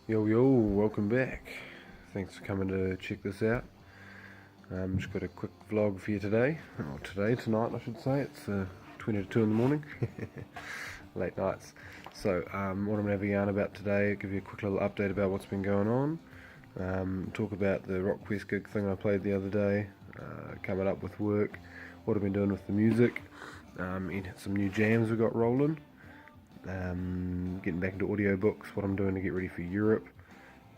Yo yo, welcome back. Thanks for coming to check this out. Just got a quick vlog for you today. Or tonight I should say. It's 20 to 2 in the morning. Late nights. So what I'm going to have a yarn about today, give you a quick little update about what's been going on. Talk about the Rock Quest gig thing I played the other day. Coming up with work. What I've been doing with the music. Some new jams we got rolling. Getting back into audiobooks, what I'm doing to get ready for Europe,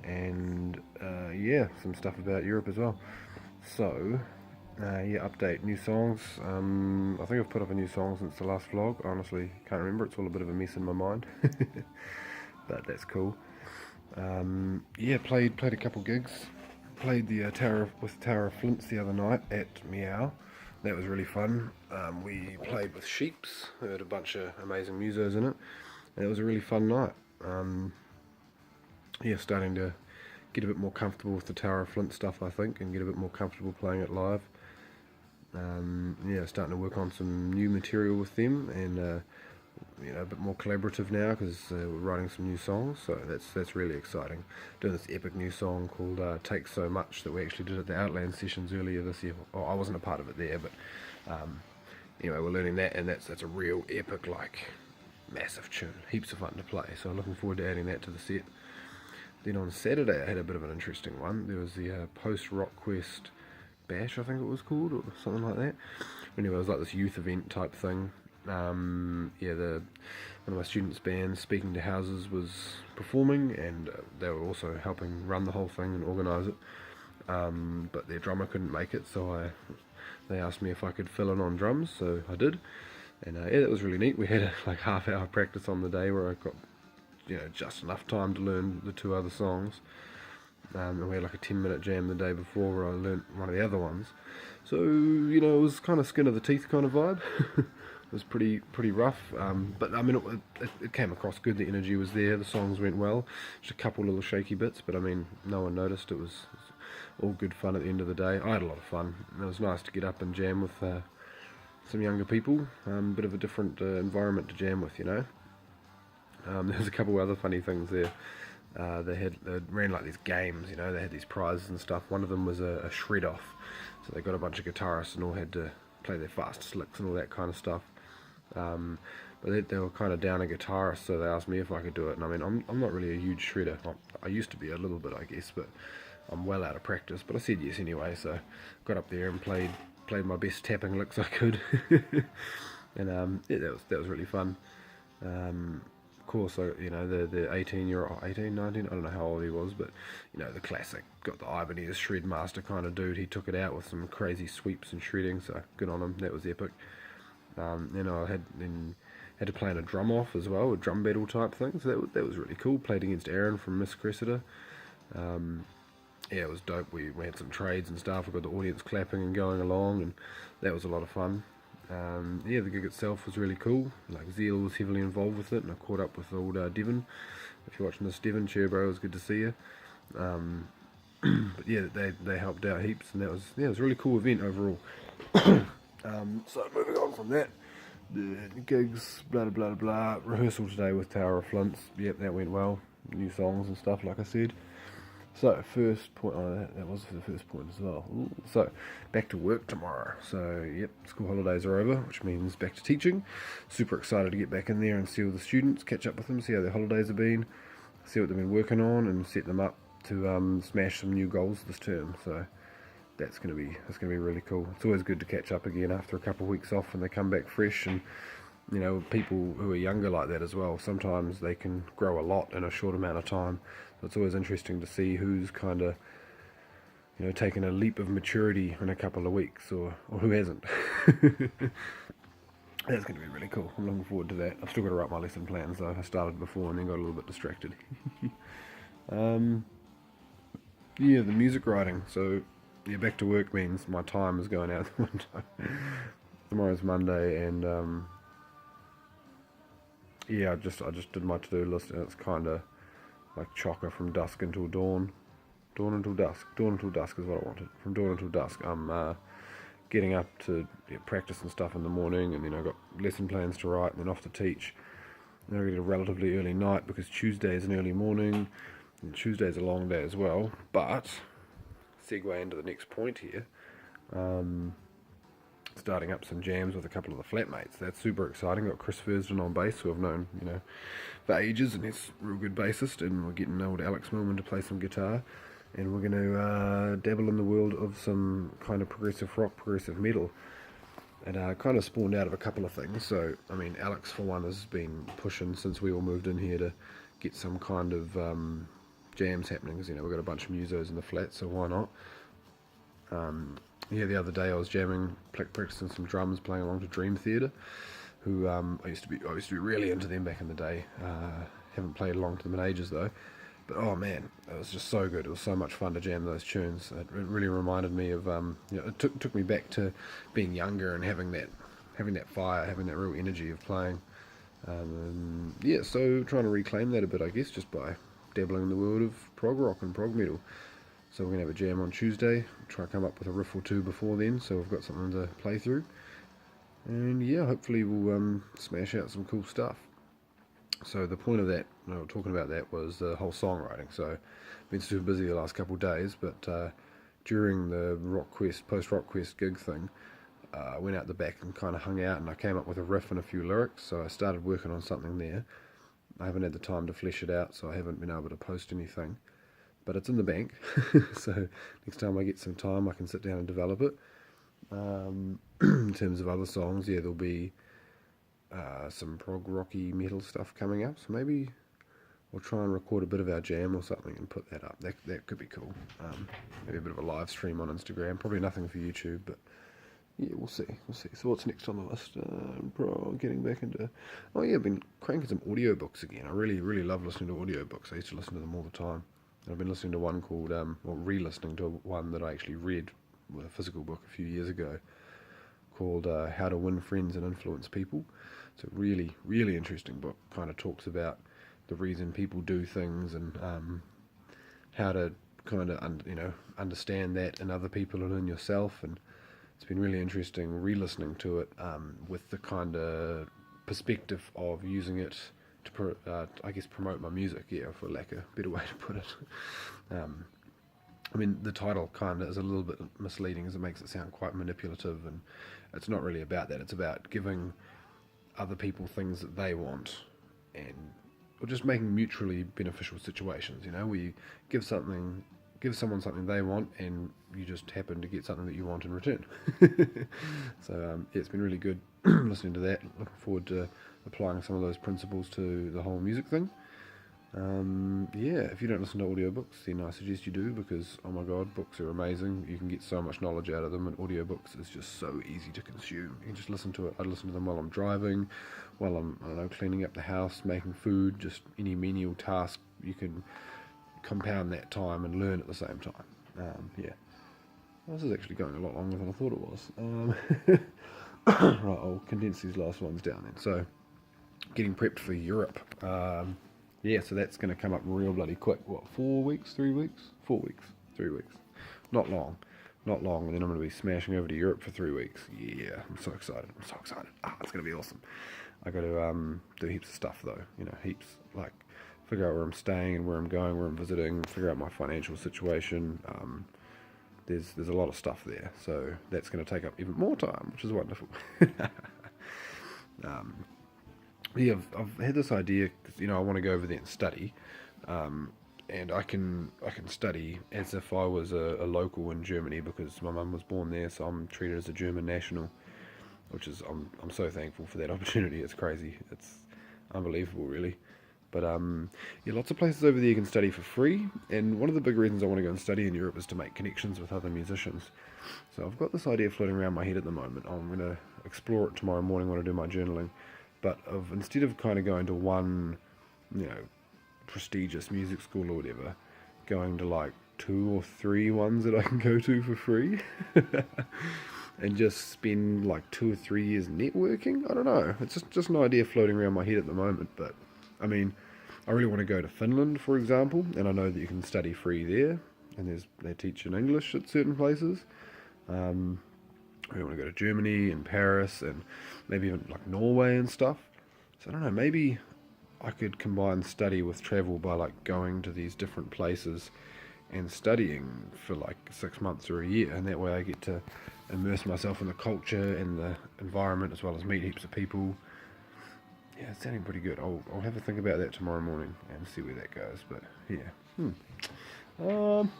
and yeah, some stuff about Europe as well. So, yeah, update, new songs. I think I've put up a new song since the last vlog. I honestly can't remember, it's all a bit of a mess in my mind. But that's cool. Yeah, played a couple gigs. Played the Tower of Flints the other night at Meow. That was really fun. We played with Sheeps, heard a bunch of amazing musos in it, and it was a really fun night. Yeah, starting to get a bit more comfortable with the Tower of Flint stuff, I think, and get a bit more comfortable playing it live. Yeah, starting to work on some new material with them, and a bit more collaborative now because we're writing some new songs, so that's really exciting. Doing this epic new song called "Take So Much" that we actually did at the Outland sessions earlier this year. Oh, I wasn't a part of it there, but anyway, we're learning that, and that's a real epic, like, massive tune. Heaps of fun to play, so I'm looking forward to adding that to the set. Then on Saturday I had a bit of an interesting one. There was the post Rock Quest Bash, I think it was called, or something like that. Anyway, it was like this youth event type thing. Yeah, one of my students' bands, Speaking to Houses, was performing, and they were also helping run the whole thing and organise it. But their drummer couldn't make it, so they asked me if I could fill in on drums, so I did. And yeah, that was really neat. We had a like half-hour practice on the day where I got just enough time to learn the two other songs. And we had like a 10-minute jam the day before where I learnt one of the other ones. So, it was kind of skin of the teeth kind of vibe. It was pretty rough, but I mean it came across good. The energy was there. The songs went well. Just a couple little shaky bits, but I mean no one noticed. It was all good fun at the end of the day. I had a lot of fun. It was nice to get up and jam with some younger people. Bit of a different environment to jam with, There's a couple of other funny things there. They ran like these games, they had these prizes and stuff. One of them was a shred off, so they got a bunch of guitarists and all had to play their fast licks and all that kind of stuff. But they were kind of down a guitarist, so they asked me if I could do it. And I mean, I'm not really a huge shredder. I used to be a little bit, I guess, but I'm well out of practice. But I said yes anyway, so got up there and played my best tapping licks I could. And yeah, that was really fun. Of course, the 18, 19, I don't know how old he was, but the classic, got the Ibanez shred master kind of dude. He took it out with some crazy sweeps and shredding, so good on him. That was epic. I had to play in a drum off as well, a drum battle type thing, so that was really cool. Played against Aaron from Miss Cressida. Yeah, it was dope. We had some trades and stuff. We got the audience clapping and going along, and that was a lot of fun. Yeah, the gig itself was really cool. Like, Zeal was heavily involved with it, and I caught up with old Devon. If you're watching this, Devon, cheer bro, it was good to see you. But yeah, they helped out heaps, and it was a really cool event overall. So moving on from that, the gigs, blah blah blah blah. Rehearsal today with Tower of Flints. Yep, that went well. New songs and stuff, like I said. So, first point, that was the first point as well. Ooh. So, back to work tomorrow. So, yep, school holidays are over, which means back to teaching. Super excited to get back in there and see all the students, catch up with them, see how their holidays have been, see what they've been working on, and set them up to smash some new goals this term. So, that's gonna be really cool. It's always good to catch up again after a couple of weeks off when they come back fresh, and people who are younger like that as well, sometimes they can grow a lot in a short amount of time. So it's always interesting to see who's kind of taken a leap of maturity in a couple of weeks, or who hasn't. That's going to be really cool. I'm looking forward to that. I've still got to write my lesson plans though. I started before and then got a little bit distracted. Yeah, the music writing. So yeah, back to work means my time is going out the window. Tomorrow's Monday, and yeah, I just did my to-do list, and it's kind of like chocker from dusk until dawn. Dawn until dusk. Dawn until dusk is what I wanted. From dawn until dusk, I'm getting up to practice and stuff in the morning, and then I've got lesson plans to write, and then off to teach. And then I get a relatively early night because Tuesday is an early morning. And Tuesday's a long day as well, but segue into the next point here. Starting up some jams with a couple of the flatmates. That's super exciting. Got Chris Fursden on bass, who I've known, for ages, and he's a real good bassist. And we're getting old Alex Millman to play some guitar, and we're going to dabble in the world of some kind of progressive rock, progressive metal. And kind of spawned out of a couple of things. So, I mean, Alex, for one, has been pushing since we all moved in here to get some kind of jams happening, because, we've got a bunch of musos in the flat, so why not? The other day I was jamming, practicing some drums, playing along to Dream Theater, who I used to be really into them back in the day. Haven't played along to them in ages though. But oh man, it was just so good. It was so much fun to jam those tunes. It really reminded me of, it took me back to being younger and having that fire, having that real energy of playing. So trying to reclaim that a bit, I guess, just by dabbling in the world of prog rock and prog metal. So we're going to have a jam on Tuesday, try to come up with a riff or two before then, so we've got something to play through. And yeah, hopefully we'll smash out some cool stuff. So the point of that, talking about that, was the whole songwriting. So I've been super busy the last couple of days, but during the post-Rock Quest gig thing, I went out the back and kind of hung out, and I came up with a riff and a few lyrics, so I started working on something there. I haven't had the time to flesh it out, so I haven't been able to post anything. But it's in the bank, so next time I get some time I can sit down and develop it. In terms of other songs, there'll be some prog rocky metal stuff coming up, so maybe we'll try and record a bit of our jam or something and put that up. That could be cool. Maybe a bit of a live stream on Instagram, probably nothing for YouTube, but yeah, we'll see. So what's next on the list? Getting back into... Oh yeah, I've been cranking some audiobooks again. I really, really love listening to audiobooks. I used to listen to them all the time. I've been listening to one called, re-listening to one that I actually read with a physical book a few years ago, called How to Win Friends and Influence People. It's a really, really interesting book. Kind of talks about the reason people do things and how to kind of understand that in other people and in yourself. And it's been really interesting re-listening to it with the kind of perspective of using it to promote my music, for lack of a better way to put it. The title kind of is a little bit misleading, as it makes it sound quite manipulative, and it's not really about that. It's about giving other people things that they want, or just making mutually beneficial situations, where you give someone something they want, and you just happen to get something that you want in return. So it's been really good listening to that. Looking forward to applying some of those principles to the whole music thing. If you don't listen to audiobooks, then I suggest you do, because oh my god, books are amazing. You can get so much knowledge out of them, and audiobooks is just so easy to consume. You can just listen to it. I listen to them while I'm driving, while I'm cleaning up the house, making food, just any menial task. You can compound that time and learn at the same time. This is actually going a lot longer than I thought it was. Right, I'll condense these last ones down then. So, getting prepped for Europe. So that's going to come up real bloody quick. 4 weeks, 3 weeks? 4 weeks, 3 weeks. Not long, and then I'm going to be smashing over to Europe for 3 weeks. Yeah, I'm so excited. It's going to be awesome. I got to do heaps of stuff though, heaps, like figure out where I'm staying and where I'm going, where I'm visiting, figure out my financial situation. There's a lot of stuff there, so that's going to take up even more time, which is wonderful. I've had this idea, because I want to go over there and study, and I can study as if I was a local in Germany, because my mum was born there, so I'm treated as a German national, which is I'm so thankful for that opportunity. It's crazy, it's unbelievable, really. But lots of places over there you can study for free, and one of the big reasons I want to go and study in Europe is to make connections with other musicians. So I've got this idea floating around my head at the moment. I'm going to explore it tomorrow morning when I do my journaling. But instead of kind of going to one, prestigious music school or whatever, going to like 2 or 3 ones that I can go to for free, and just spend like 2 or 3 years networking. I don't know. It's just an idea floating around my head at the moment, but I really want to go to Finland, for example, and I know that you can study free there, and they teach in English at certain places. I really want to go to Germany and Paris, and maybe even like Norway and stuff. So I don't know, maybe I could combine study with travel by like going to these different places and studying for like 6 months or a year, and that way I get to immerse myself in the culture and the environment as well as meet heaps of people. Yeah, it's sounding pretty good. I'll have a think about that tomorrow morning and see where that goes. But yeah,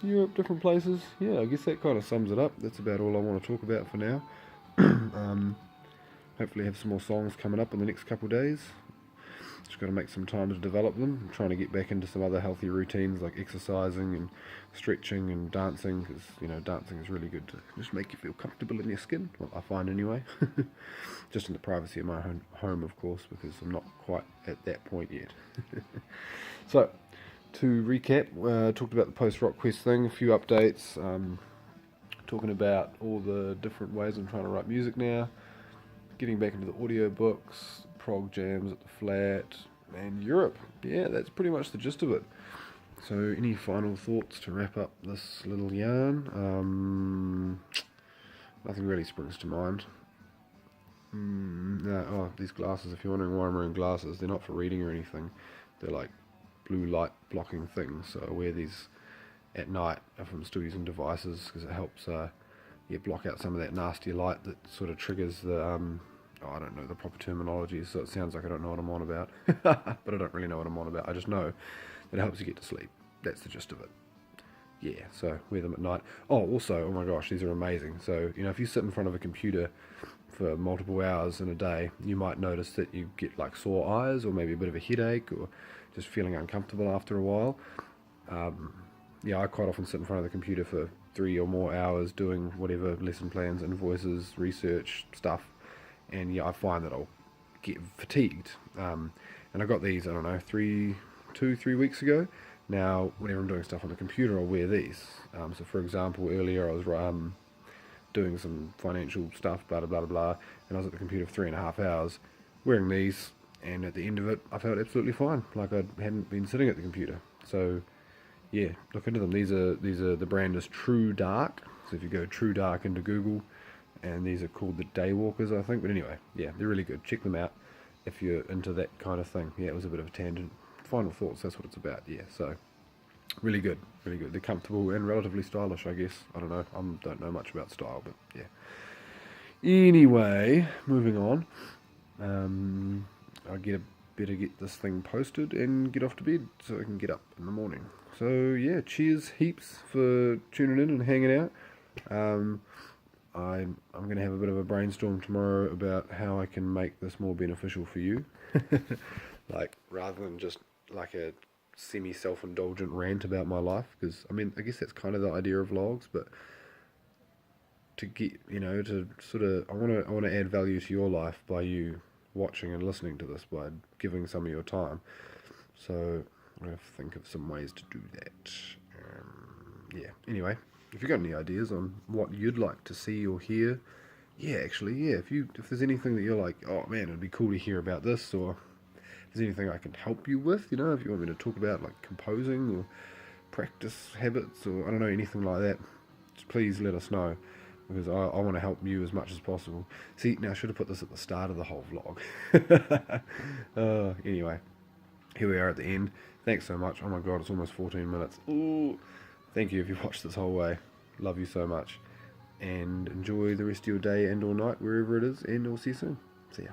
Europe, different places. Yeah, I guess that kind of sums it up. That's about all I want to talk about for now. Hopefully, have some more songs coming up in the next couple of days. Just got to make some time to develop them. I'm trying to get back into some other healthy routines like exercising and stretching and dancing, because dancing is really good to just make you feel comfortable in your skin. Well, I find anyway. Just in the privacy of my home, of course, because I'm not quite at that point yet. So, to recap, talked about the post-rock quest thing, a few updates, talking about all the different ways I'm trying to write music now, getting back into the audio books, prog jams at the Flat, and Europe. Yeah, that's pretty much the gist of it. So, any final thoughts to wrap up this little yarn? Nothing really springs to mind. No, these glasses, if you're wondering why I'm wearing glasses, they're not for reading or anything. They're like blue light blocking things, so I wear these at night if I'm still using devices, because it helps block out some of that nasty light that sort of triggers the I don't know the proper terminology, so it sounds like I don't know what I'm on about. But I don't really know what I'm on about. I just know that it helps you get to sleep. That's the gist of it. Yeah, so wear them at night. Oh, also, oh my gosh, these are amazing. So, if you sit in front of a computer for multiple hours in a day, you might notice that you get like sore eyes or maybe a bit of a headache or just feeling uncomfortable after a while. I quite often sit in front of the computer for 3 or more hours doing whatever lesson plans, invoices, research stuff, and I find that I'll get fatigued. And I got these, I don't know, 3 weeks ago. Now, whenever I'm doing stuff on the computer, I'll wear these. So, for example, earlier I was doing some financial stuff, blah, blah, blah, blah, and I was at the computer for 3.5 hours wearing these, and at the end of it, I felt absolutely fine, like I hadn't been sitting at the computer. So, yeah, look into them. These are the brand is True Dark. So if you go True Dark into Google, and these are called the Daywalkers, I think. But anyway, yeah, they're really good. Check them out if you're into that kind of thing. Yeah, it was a bit of a tangent. Final thoughts, that's what it's about. Yeah, so really good, really good. They're comfortable and relatively stylish, I guess. I don't know. I don't know much about style, but yeah. Anyway, moving on. I better get this thing posted and get off to bed so I can get up in the morning. So yeah, cheers heaps for tuning in and hanging out. I'm going to have a bit of a brainstorm tomorrow about how I can make this more beneficial for you. Like, rather than just like a semi-self-indulgent rant about my life, because I guess that's kind of the idea of vlogs, but to get, to sort of, I want to add value to your life by you watching and listening to this, by giving some of your time. So I'm going to think of some ways to do that. Anyway, if you've got any ideas on what you'd like to see or hear, if there's anything that you're like, oh man, it'd be cool to hear about this, or if there's anything I can help you with, if you want me to talk about like composing or practice habits or I don't know, anything like that, just please let us know, because I want to help you as much as possible. See, now I should have put this at the start of the whole vlog. Anyway, here we are at the end. Thanks so much. Oh my god, it's almost 14 minutes. Ooh, thank you if you've watched this whole way. Love you so much. And enjoy the rest of your day and or night, wherever it is, and I'll see you soon. See ya.